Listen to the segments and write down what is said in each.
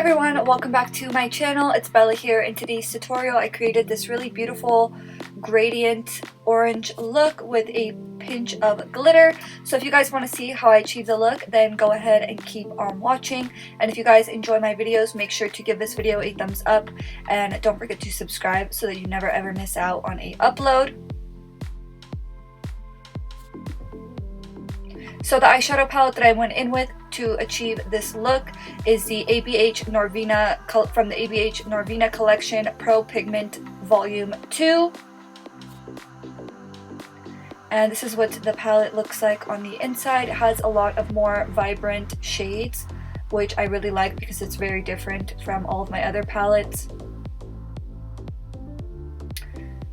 everyone, welcome back to my channel. It's Bella here. In today's tutorial I created this really beautiful gradient orange look with a pinch of glitter. So if you guys want to see how I achieve the look, then go ahead and keep on watching. And if you guys enjoy my videos, make sure to give this video a thumbs up and don't forget to subscribe so that you never ever miss out on a upload. So the eyeshadow palette that I went in with to achieve this look is the ABH Norvina from the ABH Norvina collection Pro Pigment Volume 2. And this is what the palette looks like on the inside. It has a lot of more vibrant shades, which I really like because it's very different from all of my other palettes.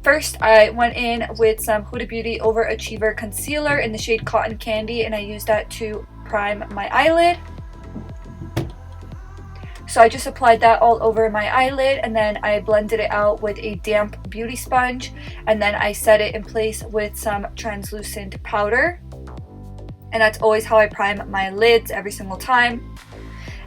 First, I went in with some Huda Beauty Overachiever Concealer in the shade Cotton Candy, and I used that to prime my eyelid. So I just applied that all over my eyelid, and then I blended it out with a damp beauty sponge, and then I set it in place with some translucent powder. And that's always how I prime my lids every single time.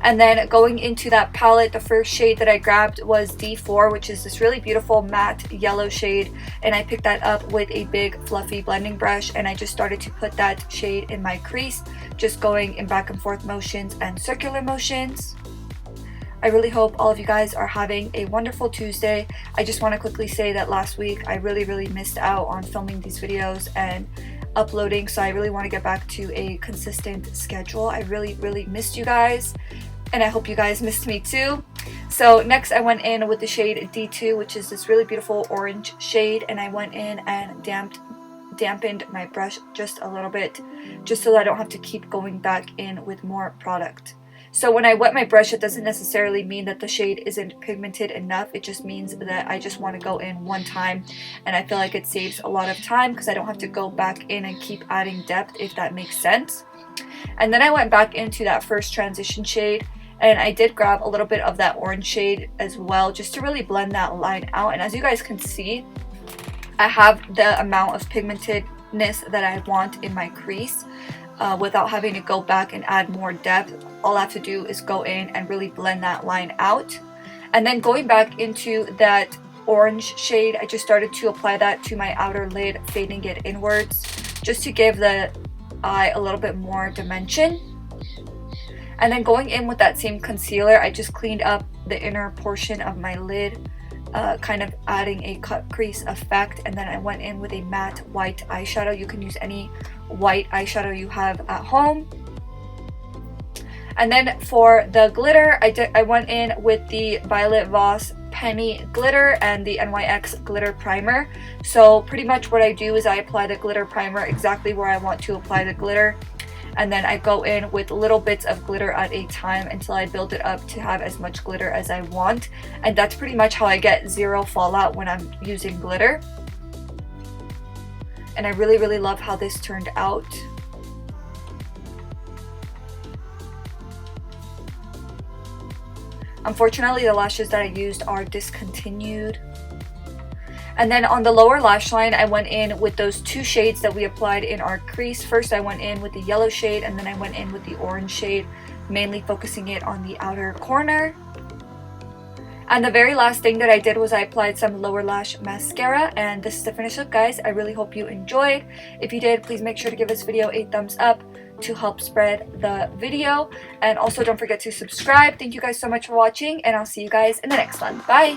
And then going into that palette, the first shade that I grabbed was D4, which is this really beautiful matte yellow shade. And I picked that up with a big fluffy blending brush, and I just started to put that shade in my crease, just going in back and forth motions and circular motions. I really hope all of you guys are having a wonderful Tuesday. I just want to quickly say that last week I really missed out on filming these videos and uploading, so I really want to get back to a consistent schedule. I really missed you guys, and I hope you guys missed me too. So next I went in with the shade D2, which is this really beautiful orange shade, and I went in and dampened my brush just a little bit, just so that I don't have to keep going back in with more product. So when I wet my brush, it doesn't necessarily mean that the shade isn't pigmented enough. It just means that I just want to go in one time, and I feel like it saves a lot of time because I don't have to go back in and keep adding depth, if that makes sense. And then I went back into that first transition shade, and I did grab a little bit of that orange shade as well, just to really blend that line out. And as you guys can see, I have the amount of pigmentedness that I want in my crease. Without having to go back and add more depth. All I have to do is go in and really blend that line out. And then going back into that orange shade, I just started to apply that to my outer lid, fading it inwards, just to give the eye a little bit more dimension. And then going in with that same concealer, I just cleaned up the inner portion of my lid, kind of adding a cut crease effect. And then I went in with a matte white eyeshadow. You can use any white eyeshadow you have at home. And then for the glitter, I went in with the Violet Voss Penny glitter and the NYX glitter primer. So pretty much what I do is I apply the glitter primer exactly where I want to apply the glitter, and then I go in with little bits of glitter at a time until I build it up to have as much glitter as I want. And that's pretty much how I get zero fallout when I'm using glitter. And I really love how this turned out. Unfortunately, the lashes that I used are discontinued. And then on the lower lash line, I went in with those two shades that we applied in our crease. First, I went in with the yellow shade, and then I went in with the orange shade, mainly focusing it on the outer corner. And the very last thing that I did was I applied some lower lash mascara, and this is the finished look, guys. I really hope you enjoyed. If you did, please make sure to give this video a thumbs up to help spread the video. And also don't forget to subscribe. Thank you guys so much for watching, and I'll see you guys in the next one. Bye!